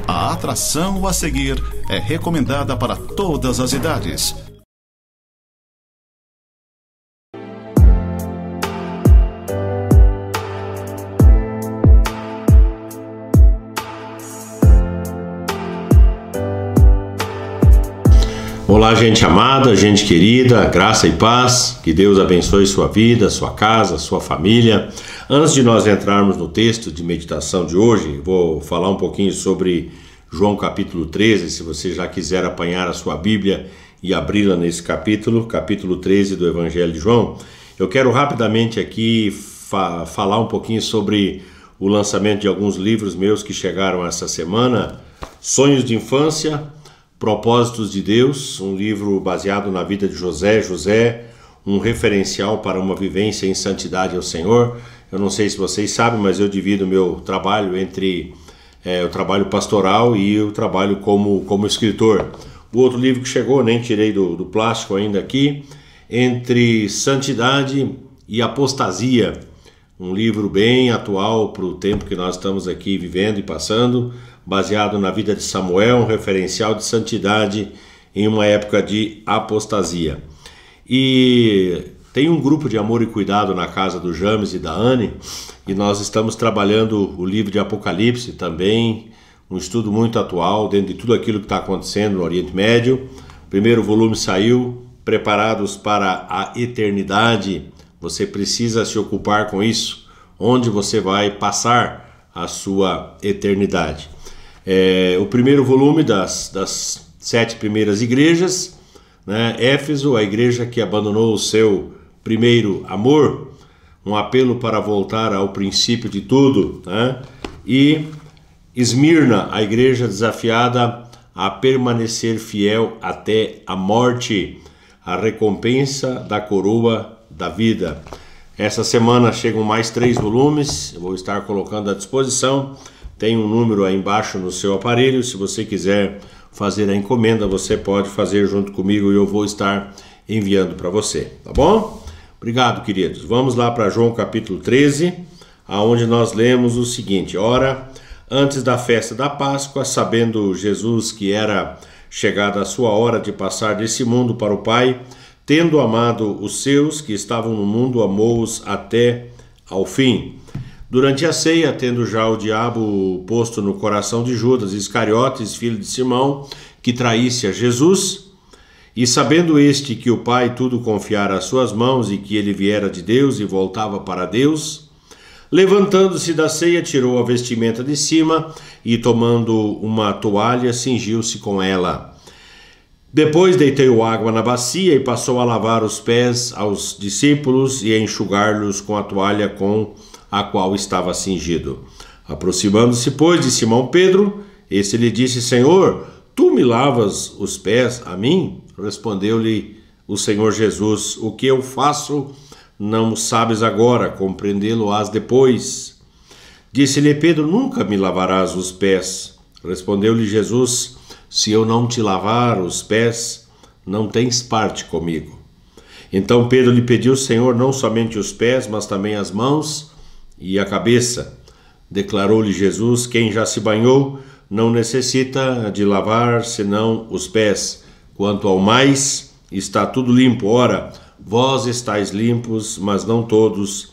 A atração a seguir é recomendada para todas as idades. Olá, gente amada, gente querida, graça e paz, que Deus abençoe sua vida, sua casa, sua família. Antes de nós entrarmos no texto de meditação de hoje, vou falar um pouquinho sobre João capítulo 13, se você já quiser apanhar a sua Bíblia e abri-la nesse capítulo 13 do Evangelho de João. Eu quero rapidamente aqui falar um pouquinho sobre o lançamento de alguns livros meus que chegaram essa semana. Sonhos de Infância, Propósitos de Deus, um livro baseado na vida de José, um referencial para uma vivência em santidade ao Senhor. Eu não sei se vocês sabem, mas eu divido o meu trabalho entre o trabalho pastoral e o trabalho como escritor. O outro livro que chegou, nem tirei do plástico ainda aqui, Entre Santidade e Apostasia, um livro bem atual para o tempo que nós estamos aqui vivendo e passando, baseado na vida de Samuel, um referencial de santidade em uma época de apostasia. E tem um grupo de amor e cuidado na casa do James e da Anne, e nós estamos trabalhando o livro de Apocalipse também, um estudo muito atual dentro de tudo aquilo que está acontecendo no Oriente Médio. O primeiro volume saiu, Preparados para a Eternidade. Você precisa se ocupar com isso, onde você vai passar a sua eternidade. O primeiro volume das 7 primeiras igrejas, né? Éfeso, a igreja que abandonou o seu primeiro amor, um apelo para voltar ao princípio de tudo, né? E Esmirna, a igreja desafiada a permanecer fiel até a morte, a recompensa da coroa da vida. Essa semana chegam mais 3 volumes, eu vou estar colocando à disposição. Tem um número aí embaixo no seu aparelho. Se você quiser fazer a encomenda, você pode fazer junto comigo e eu vou estar enviando para você, tá bom? Obrigado, queridos. Vamos lá para João capítulo 13, aonde nós lemos o seguinte: Ora, antes da festa da Páscoa, sabendo Jesus que era chegada a sua hora de passar desse mundo para o Pai, tendo amado os seus que estavam no mundo, amou-os até ao fim. Durante a ceia, tendo já o diabo posto no coração de Judas Iscariotes, filho de Simão, que traísse a Jesus, e sabendo este que o Pai tudo confiara às suas mãos e que ele viera de Deus e voltava para Deus, levantando-se da ceia, tirou a vestimenta de cima e, tomando uma toalha, cingiu-se com ela. Depois deitou água na bacia e passou a lavar os pés aos discípulos e a enxugar-los com a toalha com a qual estava cingido. Aproximando-se, pois, de Simão Pedro, este lhe disse: Senhor, tu me lavas os pés a mim? Respondeu-lhe o Senhor Jesus: o que eu faço não sabes agora, compreendê-lo-ás depois. Disse-lhe Pedro: nunca me lavarás os pés. Respondeu-lhe Jesus: se eu não te lavar os pés, não tens parte comigo. Então Pedro lhe pediu: Senhor, não somente os pés, mas também as mãos e a cabeça. Declarou-lhe Jesus: quem já se banhou não necessita de lavar senão os pés. Quanto ao mais, está tudo limpo. Ora, vós estáis limpos, mas não todos,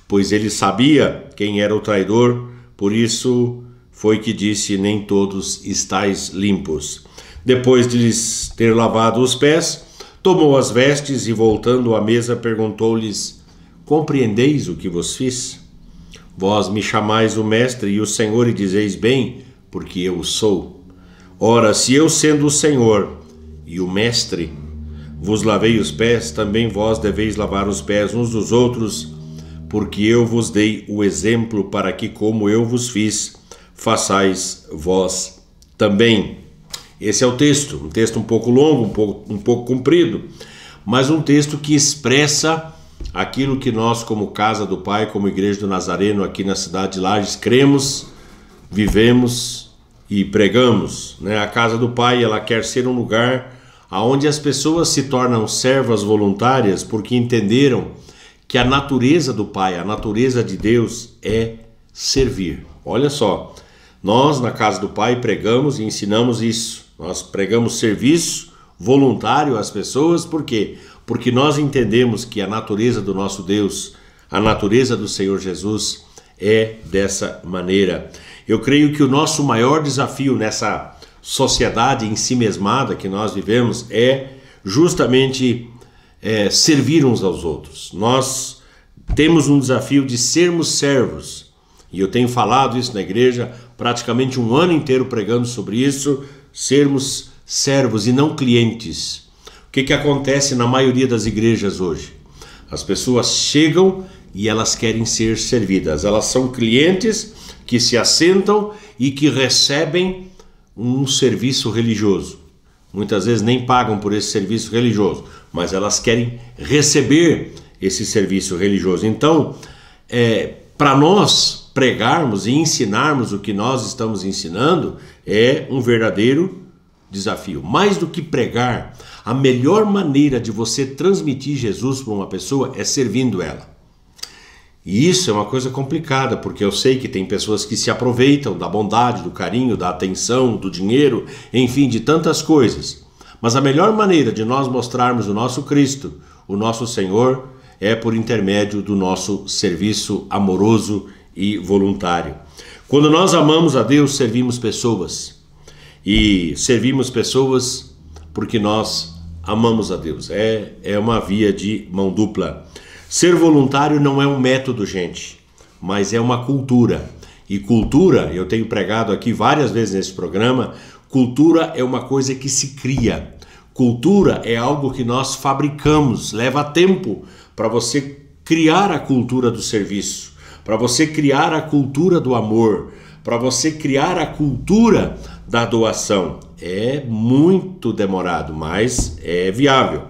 pois ele sabia quem era o traidor, por isso foi que disse: nem todos estáis limpos. Depois de lhes ter lavado os pés, tomou as vestes e, voltando à mesa, perguntou-lhes: compreendeis o que vos fiz? Vós me chamais o Mestre e o Senhor, e dizeis bem, porque eu o sou. Ora, se eu, sendo o Senhor e o Mestre, vos lavei os pés, também vós deveis lavar os pés uns dos outros, porque eu vos dei o exemplo para que, como eu vos fiz, façais vós também. Esse é o texto, um texto um pouco longo, um pouco comprido, mas um texto que expressa aquilo que nós, como Casa do Pai, como Igreja do Nazareno, aqui na cidade de Lages, cremos, vivemos e pregamos, né? A Casa do Pai, ela quer ser um lugar onde as pessoas se tornam servas voluntárias porque entenderam que a natureza do Pai, a natureza de Deus é servir. Olha só, Nós, na Casa do Pai, pregamos e ensinamos isso. Nós pregamos serviço voluntário às pessoas, por quê? Porque nós entendemos que a natureza do nosso Deus, a natureza do Senhor Jesus é dessa maneira. Eu creio que o nosso maior desafio nessa sociedade ensimesmada que nós vivemos é justamente servir uns aos outros. Nós temos um desafio de sermos servos, e eu tenho falado isso na igreja praticamente um ano inteiro pregando sobre isso, sermos servos e não clientes. O que acontece na maioria das igrejas hoje? As pessoas chegam e elas querem ser servidas, elas são clientes que se assentam e que recebem um serviço religioso. Muitas vezes nem pagam por esse serviço religioso, mas elas querem receber esse serviço religioso. Então, para nós pregarmos e ensinarmos o que nós estamos ensinando, é um verdadeiro desafio. Mais do que pregar, a melhor maneira de você transmitir Jesus para uma pessoa é servindo ela. E isso é uma coisa complicada, porque eu sei que tem pessoas que se aproveitam da bondade, do carinho, da atenção, do dinheiro, enfim, de tantas coisas. Mas a melhor maneira de nós mostrarmos o nosso Cristo, o nosso Senhor, é por intermédio do nosso serviço amoroso e voluntário. Quando nós amamos a Deus, servimos pessoas. E servimos pessoas porque nós amamos a Deus. É uma via de mão dupla. Ser voluntário não é um método, gente, mas é uma cultura. E cultura, eu tenho pregado aqui várias vezes nesse programa, cultura é uma coisa que se cria. Cultura é algo que nós fabricamos, leva tempo para você criar a cultura do serviço, para você criar a cultura do amor, para você criar a cultura da doação. É muito demorado, mas é viável.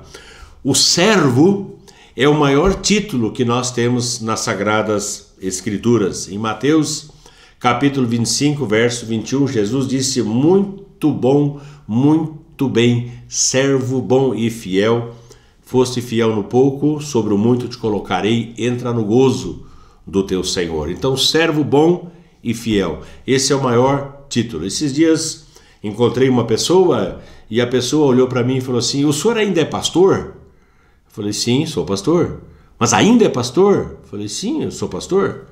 O servo é o maior título que nós temos nas Sagradas Escrituras. Em Mateus capítulo 25, verso 21, Jesus disse: muito bom, muito bem, servo bom e fiel. Foste fiel no pouco, sobre o muito te colocarei, entra no gozo do teu Senhor. Então, servo bom e fiel, esse é o maior título. Esses dias encontrei uma pessoa e a pessoa olhou para mim e falou assim: o senhor ainda é pastor? Eu falei: sim, sou pastor. Mas ainda é pastor? Eu falei: sim, eu sou pastor.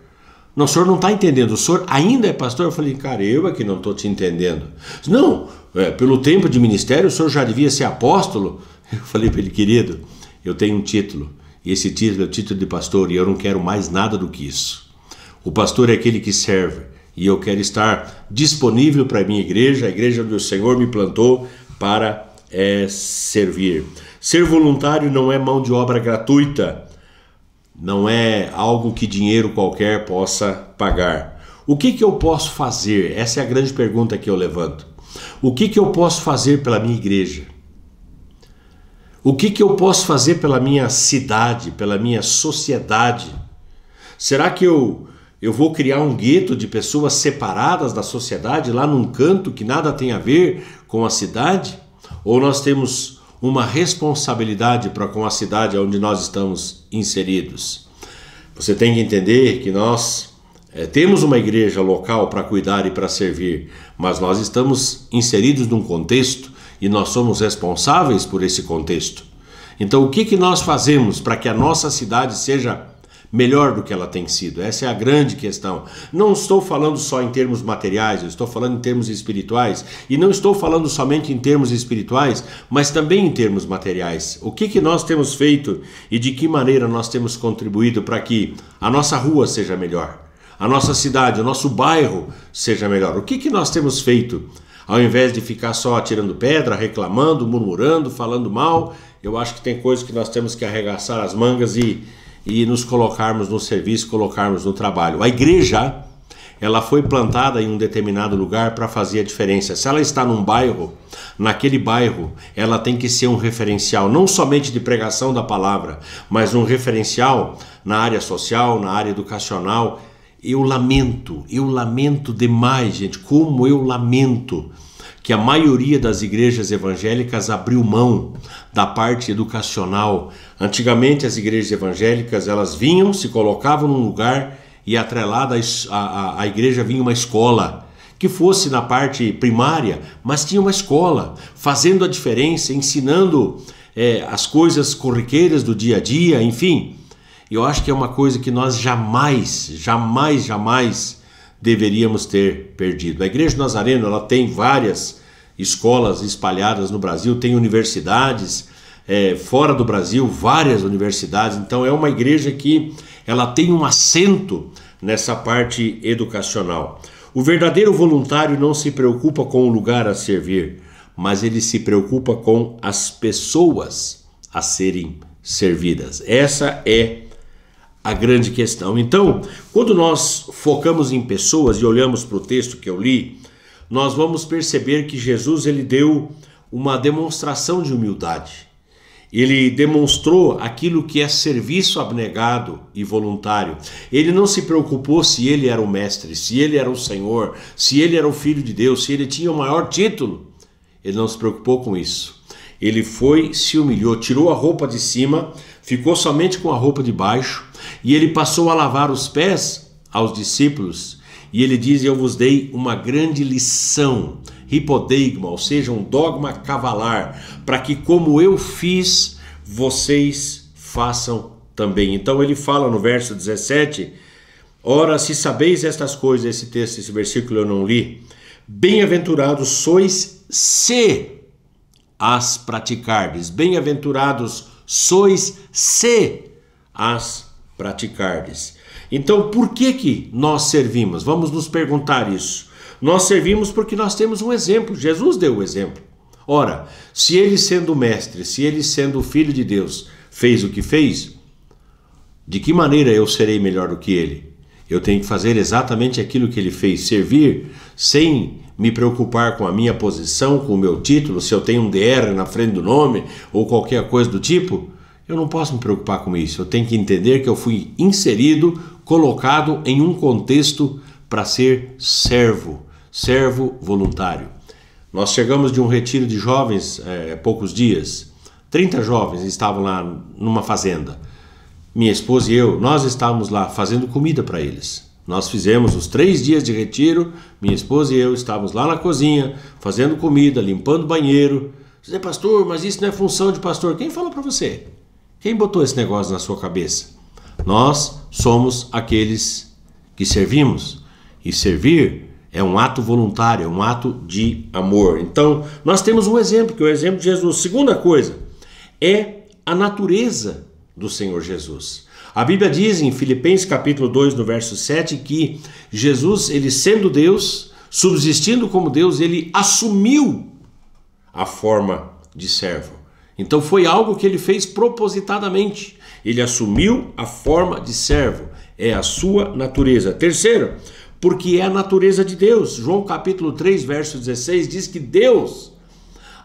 Não, o senhor não está entendendo, o senhor ainda é pastor? Eu falei: cara, eu é que não estou te entendendo. Não, pelo tempo de ministério o senhor já devia ser apóstolo. Eu falei para ele: querido, eu tenho um título, e esse título é o título de pastor, e eu não quero mais nada do que isso. O pastor é aquele que serve, e eu quero estar disponível para a minha igreja, a igreja onde o Senhor me plantou, para servir. Ser voluntário não é mão de obra gratuita, não é algo que dinheiro qualquer possa pagar. O que eu posso fazer? Essa é a grande pergunta que eu levanto. O que eu posso fazer pela minha igreja? O que eu posso fazer pela minha cidade, pela minha sociedade? Será que eu vou criar um gueto de pessoas separadas da sociedade, lá num canto que nada tem a ver com a cidade? Ou nós temos uma responsabilidade para com a cidade onde nós estamos inseridos? Você tem que entender que nós temos uma igreja local para cuidar e para servir, mas nós estamos inseridos num contexto e nós somos responsáveis por esse contexto. Então, o que nós fazemos para que a nossa cidade seja melhor do que ela tem sido? Essa é a grande questão. Não estou falando só em termos materiais, eu estou falando em termos espirituais. E não estou falando somente em termos espirituais, mas também em termos materiais. O que nós temos feito e de que maneira nós temos contribuído para que a nossa rua seja melhor, a nossa cidade, o nosso bairro seja melhor? O que nós temos feito? Ao invés de ficar só atirando pedra, reclamando, murmurando, falando mal, eu acho que tem coisas que nós temos que arregaçar as mangas e nos colocarmos no serviço, colocarmos no trabalho. A igreja, ela foi plantada em um determinado lugar para fazer a diferença. Se ela está num bairro, naquele bairro, ela tem que ser um referencial, não somente de pregação da palavra, mas um referencial na área social, na área educacional. Eu lamento demais, gente, como eu lamento que a maioria das igrejas evangélicas abriu mão da parte educacional. Antigamente as igrejas evangélicas, elas vinham, se colocavam num lugar e atrelada à igreja vinha uma escola que fosse na parte primária, mas tinha uma escola, fazendo a diferença, ensinando as coisas corriqueiras do dia a dia, enfim. Eu acho que é uma coisa que nós jamais deveríamos ter perdido. A Igreja Nazarena, ela tem várias escolas espalhadas no Brasil, tem universidades, fora do Brasil, várias universidades. Então é uma igreja que ela tem um assento nessa parte educacional. O verdadeiro voluntário não se preocupa com o lugar a servir, mas ele se preocupa com as pessoas a serem servidas. Essa é a grande questão. Então, quando nós focamos em pessoas e olhamos para o texto que eu li, nós vamos perceber que Jesus ele deu uma demonstração de humildade. Ele demonstrou aquilo que é serviço abnegado e voluntário. Ele não se preocupou se ele era o mestre, se ele era o Senhor, se ele era o Filho de Deus, se ele tinha o maior título. Ele não se preocupou com isso. Ele foi, se humilhou, tirou a roupa de cima, ficou somente com a roupa de baixo, e ele passou a lavar os pés aos discípulos. E ele diz: eu vos dei uma grande lição, hipodeigma, ou seja, um dogma cavalar, para que como eu fiz, vocês façam também. Então ele fala no verso 17, ora, se sabeis estas coisas, esse texto, esse versículo eu não li, bem-aventurados sois se as praticardes. Bem-aventurados sois se as praticardes. Então, por que nós servimos? Vamos nos perguntar isso. Nós servimos porque nós temos um exemplo. Jesus deu o exemplo. Ora, se ele sendo mestre, se ele sendo o Filho de Deus, fez o que fez, de que maneira eu serei melhor do que ele? Eu tenho que fazer exatamente aquilo que ele fez, servir sem me preocupar com a minha posição, com o meu título, se eu tenho um DR na frente do nome ou qualquer coisa do tipo. Eu não posso me preocupar com isso. Eu tenho que entender que eu fui inserido, colocado em um contexto para ser servo voluntário. Nós chegamos de um retiro de jovens há poucos dias. 30 jovens estavam lá numa fazenda. Minha esposa e eu, nós estávamos lá fazendo comida para eles. Nós fizemos os 3 dias de retiro, minha esposa e eu estávamos lá na cozinha, fazendo comida, limpando o banheiro. Você diz: pastor, mas isso não é função de pastor. Quem falou para você? Quem botou esse negócio na sua cabeça? Nós somos aqueles que servimos. E servir é um ato voluntário, é um ato de amor. Então, nós temos um exemplo, que é o exemplo de Jesus. Segunda coisa, é a natureza do Senhor Jesus. A Bíblia diz em Filipenses capítulo 2, no verso 7, que Jesus, ele sendo Deus, subsistindo como Deus, ele assumiu a forma de servo. Então foi algo que ele fez propositadamente. Ele assumiu a forma de servo. É a sua natureza. Terceiro, porque é a natureza de Deus. João capítulo 3, verso 16 diz que Deus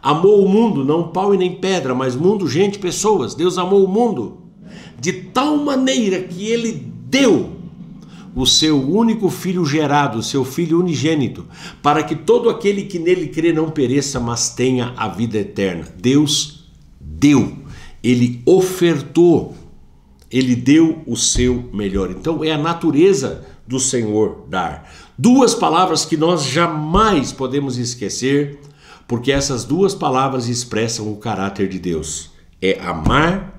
amou o mundo, não pau e nem pedra, mas mundo, gente, pessoas. Deus amou o mundo de tal maneira que ele deu o seu único filho gerado, o seu filho unigênito, para que todo aquele que nele crê não pereça, mas tenha a vida eterna. Deus deu, ele ofertou, ele deu o seu melhor. Então é a natureza do Senhor dar. 2 palavras que nós jamais podemos esquecer, porque essas 2 palavras expressam o caráter de Deus. É amar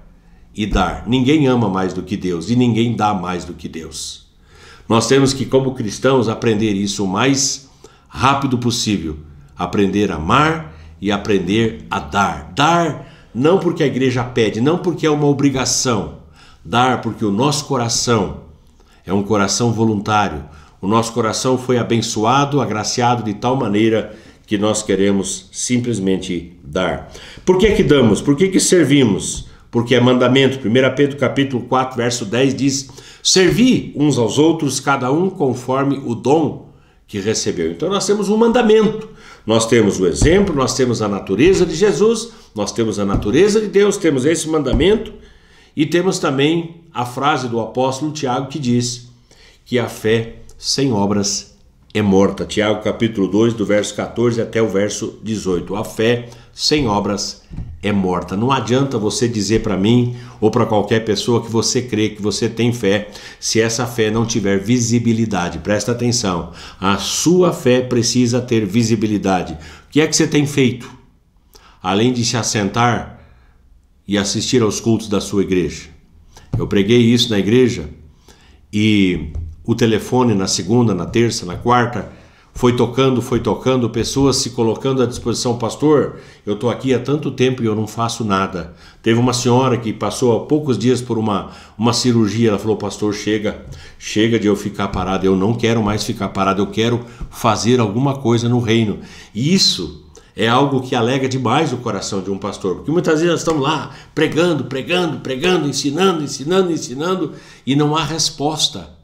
e dar. Ninguém ama mais do que Deus e ninguém dá mais do que Deus. Nós temos que, como cristãos, aprender isso o mais rápido possível. Aprender a amar e aprender a dar. Dar não porque a igreja pede, não porque é uma obrigação. Dar porque o nosso coração é um coração voluntário. O nosso coração foi abençoado, agraciado de tal maneira que nós queremos simplesmente dar. Por que damos? Por que servimos? Porque é mandamento. 1 Pedro capítulo 4, verso 10 diz: servi uns aos outros, cada um conforme o dom que recebeu. Então nós temos um mandamento. Nós temos o exemplo, nós temos a natureza de Jesus, nós temos a natureza de Deus, temos esse mandamento e temos também a frase do apóstolo Tiago que diz que a fé sem obras é morta. Tiago capítulo 2, do verso 14 até o verso 18. A fé sem obras é morta. Não adianta você dizer para mim ou para qualquer pessoa que você crê, que você tem fé, se essa fé não tiver visibilidade. Presta atenção, a sua fé precisa ter visibilidade. O que é que você tem feito? Além de se assentar e assistir aos cultos da sua igreja. Eu preguei isso na igreja e o telefone na segunda, na terça, na quarta, foi tocando, pessoas se colocando à disposição. Pastor, eu estou aqui há tanto tempo e eu não faço nada. Teve uma senhora que passou há poucos dias por uma cirurgia, ela falou, pastor, chega de eu ficar parado, eu não quero mais ficar parado, eu quero fazer alguma coisa no reino. E isso é algo que alega demais o coração de um pastor, porque muitas vezes nós estamos lá pregando, ensinando e não há resposta.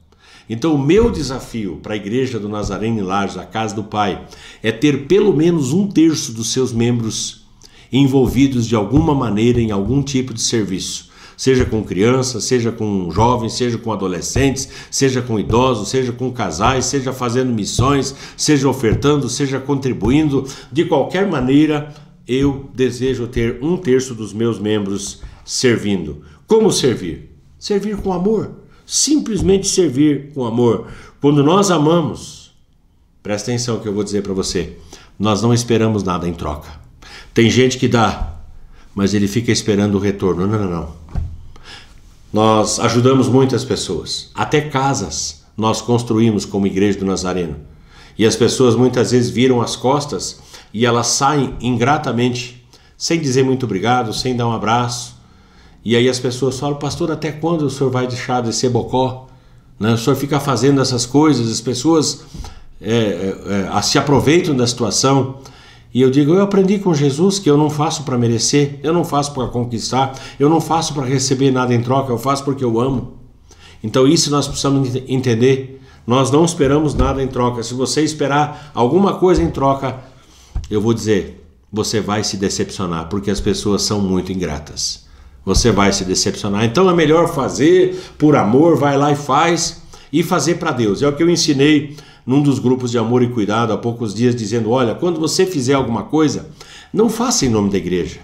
Então o meu desafio para a Igreja do Nazareno em Lages, a Casa do Pai, é ter pelo menos 1/3 dos seus membros envolvidos de alguma maneira em algum tipo de serviço. Seja com crianças, seja com jovens, seja com adolescentes, seja com idosos, seja com casais, seja fazendo missões, seja ofertando, seja contribuindo. De qualquer maneira, eu desejo ter 1/3 dos meus membros servindo. Como servir? Servir com amor. Simplesmente servir com amor. Quando nós amamos, presta atenção que eu vou dizer para você, nós não esperamos nada em troca. Tem gente que dá, mas ele fica esperando o retorno. Não. Nós ajudamos muitas pessoas, até casas nós construímos como Igreja do Nazareno. E as pessoas muitas vezes viram as costas e elas saem ingratamente, sem dizer muito obrigado, sem dar um abraço. E aí as pessoas falam, pastor, até quando o senhor vai deixar de ser bocó? Né? O senhor fica fazendo essas coisas, as pessoas se aproveitam da situação. E eu digo, eu aprendi com Jesus que eu não faço para merecer, eu não faço para conquistar, eu não faço para receber nada em troca, eu faço porque eu amo. Então isso nós precisamos entender, nós não esperamos nada em troca. Se você esperar alguma coisa em troca, eu vou dizer, você vai se decepcionar, porque as pessoas são muito ingratas. Você vai se decepcionar. Então é melhor fazer por amor, vai lá e faz, e fazer para Deus. É o que eu ensinei num dos grupos de amor e cuidado há poucos dias, dizendo, olha, quando você fizer alguma coisa, não faça em nome da igreja.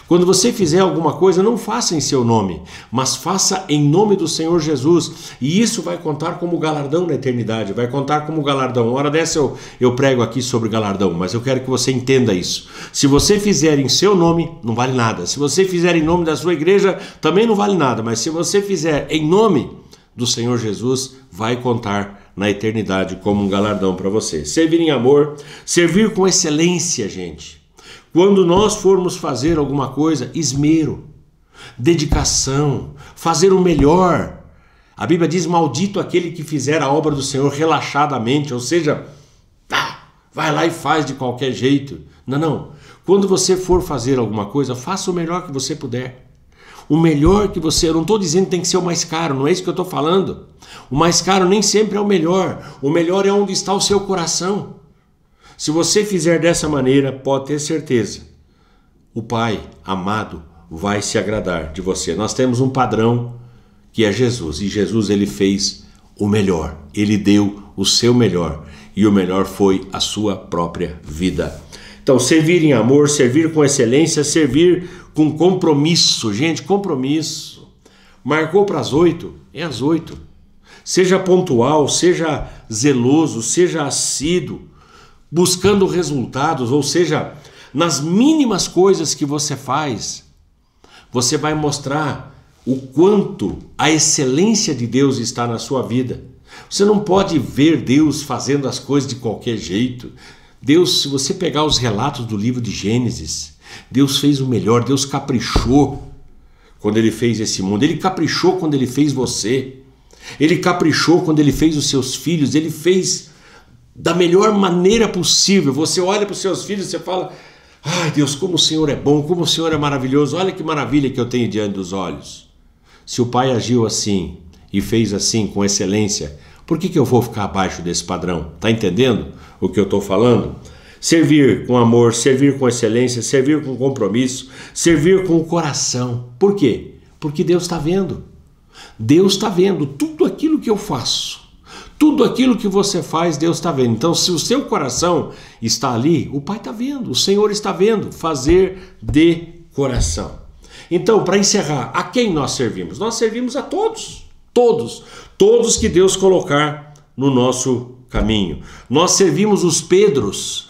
Quando você fizer alguma coisa, não faça em seu nome, mas faça em nome do Senhor Jesus. E isso vai contar como galardão na eternidade, vai contar como galardão. Uma hora dessa eu prego aqui sobre galardão, mas eu quero que você entenda isso. Se você fizer em seu nome, não vale nada. Se você fizer em nome da sua igreja, também não vale nada. Mas se você fizer em nome do Senhor Jesus, vai contar na eternidade como um galardão para você. Servir em amor, servir com excelência, gente. Quando nós formos fazer alguma coisa, esmero, dedicação, fazer o melhor. A Bíblia diz, maldito aquele que fizer a obra do Senhor relaxadamente, ou seja, vai lá e faz de qualquer jeito. Não. Quando você for fazer alguma coisa, faça o melhor que você puder. O melhor que você... Eu não estou dizendo que tem que ser o mais caro, não é isso que eu estou falando. O mais caro nem sempre é o melhor. O melhor é onde está o seu coração. Se você fizer dessa maneira, pode ter certeza, o Pai amado vai se agradar de você. Nós temos um padrão que é Jesus, e Jesus ele fez o melhor, ele deu o seu melhor, e o melhor foi a sua própria vida. Então, servir em amor, servir com excelência, servir com compromisso. Gente, compromisso. Marcou para as 8, é às 8. Seja pontual, seja zeloso, seja assíduo, buscando resultados, ou seja, nas mínimas coisas que você faz, você vai mostrar o quanto a excelência de Deus está na sua vida. Você não pode ver Deus fazendo as coisas de qualquer jeito. Deus, se você pegar os relatos do livro de Gênesis, Deus fez o melhor, Deus caprichou quando Ele fez esse mundo, Ele caprichou quando Ele fez você, Ele caprichou quando Ele fez os seus filhos, Ele fez da melhor maneira possível. Você olha para os seus filhos e você fala, ai Deus, como o Senhor é bom, como o Senhor é maravilhoso, olha que maravilha que eu tenho diante dos olhos. Se o Pai agiu assim e fez assim com excelência, por que eu vou ficar abaixo desse padrão? Está entendendo o que eu estou falando? Servir com amor, servir com excelência, servir com compromisso, servir com o coração. Por quê? Porque Deus está vendo. Deus está vendo tudo aquilo que eu faço. Tudo aquilo que você faz, Deus está vendo. Então, se o seu coração está ali, o Pai está vendo, o Senhor está vendo. Fazer de coração. Então, para encerrar, a quem nós servimos? Nós servimos a todos, todos que Deus colocar no nosso caminho. Nós servimos os Pedros.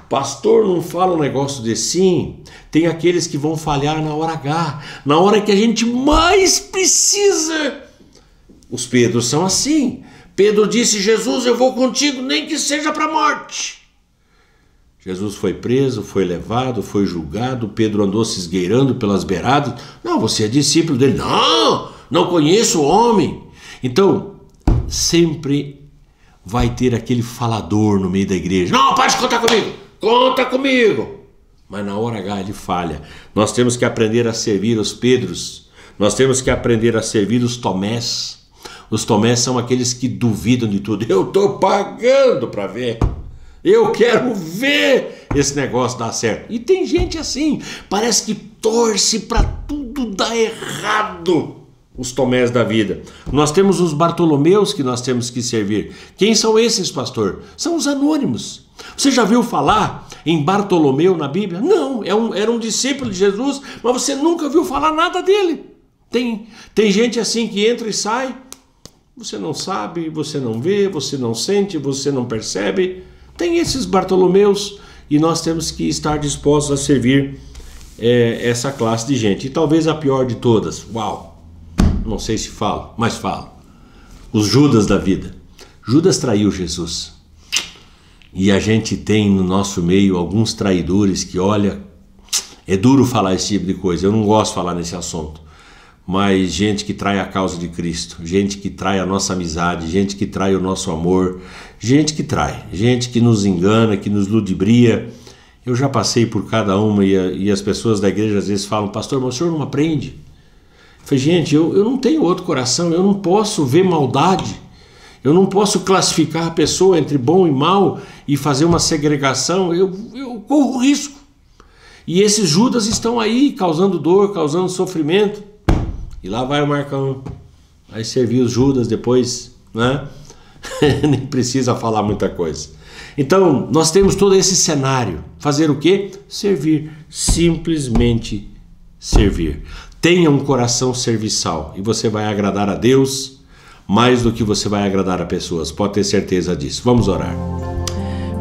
Pastor, não fala um negócio desse. Sim, tem aqueles que vão falhar na hora H, na hora que a gente mais precisa. Os Pedros são assim. Pedro disse: Jesus, eu vou contigo, nem que seja para a morte. Jesus foi preso, foi levado, foi julgado. Pedro andou se esgueirando pelas beiradas. Não, você é discípulo dele. Não conheço o homem. Então, sempre vai ter aquele falador no meio da igreja. Não, pode contar comigo. Conta comigo. Mas na hora H ele falha. Nós temos que aprender a servir os Pedros. Nós temos que aprender a servir os Tomés. Os Tomés são aqueles que duvidam de tudo. Eu estou pagando para ver. Eu quero ver esse negócio dar certo. E tem gente assim, parece que torce para tudo dar errado. Os Tomés da vida. Nós temos os Bartolomeus que nós temos que servir. Quem são esses, pastor? São os anônimos. Você já viu falar em Bartolomeu na Bíblia? Não, era um discípulo de Jesus, mas você nunca viu falar nada dele. Tem gente assim que entra e sai. Você não sabe, você não vê, você não sente, você não percebe. Tem esses Bartolomeus e nós temos que estar dispostos a servir essa classe de gente. E talvez a pior de todas, não sei se falo, mas falo. Os Judas da vida. Judas traiu Jesus. E a gente tem no nosso meio alguns traidores que, olha, é duro falar esse tipo de coisa. Eu não gosto de falar nesse assunto. Mas gente que trai a causa de Cristo, gente que trai a nossa amizade, gente que trai o nosso amor, gente que trai, gente que nos engana, que nos ludibria. Eu já passei por cada uma e as pessoas da igreja às vezes falam: pastor, mas o senhor não aprende? Eu falei: gente, eu não tenho outro coração, eu não posso ver maldade, eu não posso classificar a pessoa entre bom e mal e fazer uma segregação, eu corro risco. E esses Judas estão aí causando dor, causando sofrimento. E lá vai o Marcão, vai servir os Judas depois, né? Nem precisa falar muita coisa. Então, nós temos todo esse cenário. Fazer o quê? Servir. Simplesmente servir. Tenha um coração serviçal e você vai agradar a Deus mais do que você vai agradar a pessoas. Pode ter certeza disso. Vamos orar.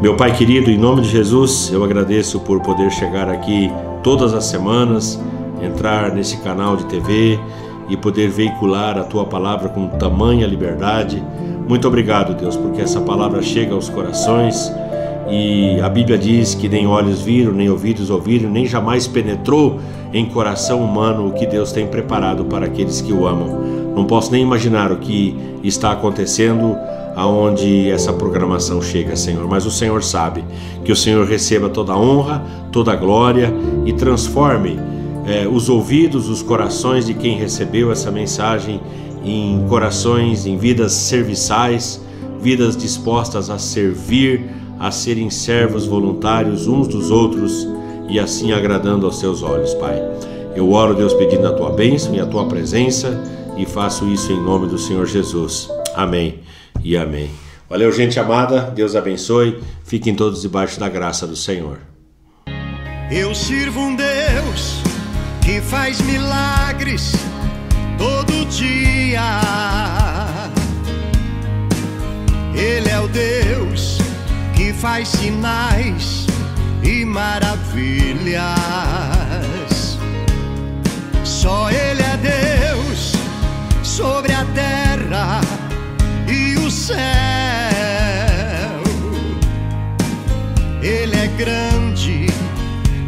Meu Pai querido, em nome de Jesus, eu agradeço por poder chegar aqui todas as semanas, entrar nesse canal de TV e poder veicular a Tua palavra com tamanha liberdade. Muito obrigado, Deus, porque essa palavra chega aos corações e a Bíblia diz que nem olhos viram, nem ouvidos ouviram, nem jamais penetrou em coração humano o que Deus tem preparado para aqueles que o amam. Não posso nem imaginar o que está acontecendo aonde essa programação chega, Senhor, mas o Senhor sabe. Que o Senhor receba toda a honra, toda a glória e transforme os ouvidos, os corações de quem recebeu essa mensagem em corações, em vidas serviçais, vidas dispostas a servir, a serem servos voluntários uns dos outros e assim agradando aos Teus olhos, Pai. Eu oro, Deus, pedindo a Tua bênção e a Tua presença e faço isso em nome do Senhor Jesus. Amém e amém. Valeu, gente amada, Deus abençoe, fiquem todos debaixo da graça do Senhor. Eu sirvo um Deus que faz milagres todo dia. Ele é o Deus que faz sinais e maravilhas. Só Ele é Deus sobre a terra e o céu. Ele é grande,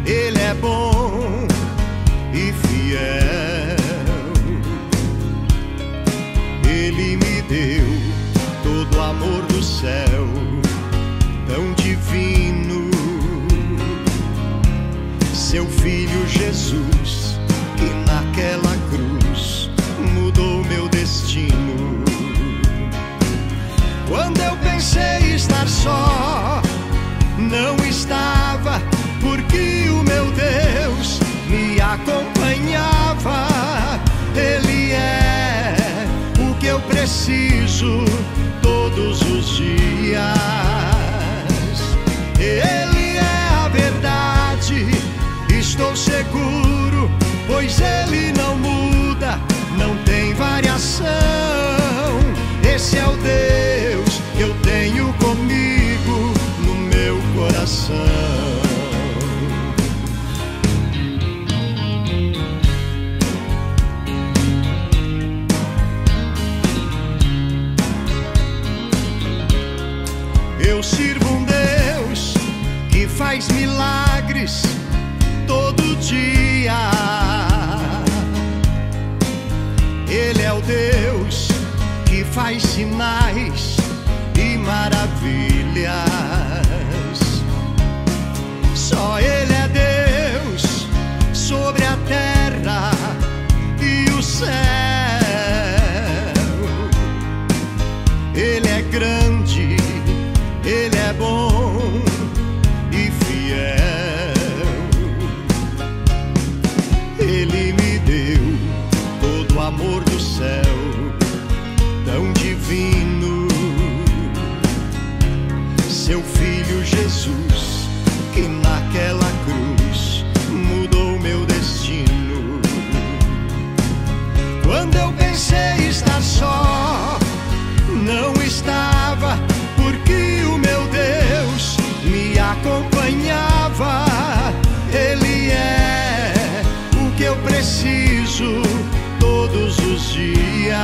Ele é bom e fiel. Ele me deu todo o amor do céu, tão divino. Seu Filho Jesus, que naquela cruz mudou meu destino. Quando eu pensei estar só, não estava, porque o meu Deus me acompanhava. Ele é o que eu preciso todos os dias. Ele é a verdade, estou seguro Esse é o Deus que eu tenho comigo no meu coração. Eu sirvo um Deus que faz milagres todo dia. Ele é o Deus que faz sinais e maravilhas. Só Ele é Deus sobre a terra e o céu. Ele é grande, Ele é bom e fiel. Ele me deu todo o amor do céu, tão divino. Seu Filho Jesus, que naquela cruz mudou meu destino. Quando eu pensei estar só, não estava, porque o meu Deus me acompanhava. Ele é o que eu preciso todos os dias.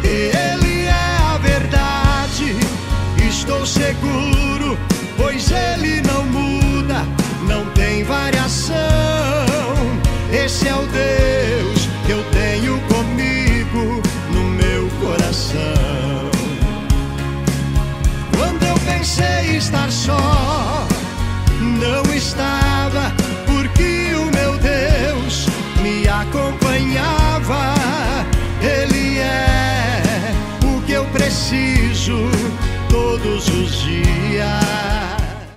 Ele é a verdade, estou seguro, pois Ele não muda, não tem variação. Esse é o Deus que eu tenho comigo no meu coração. Quando eu pensei estar só, não estava, porque o meu Deus me acompanhava. Ele é o que eu preciso todos os dias.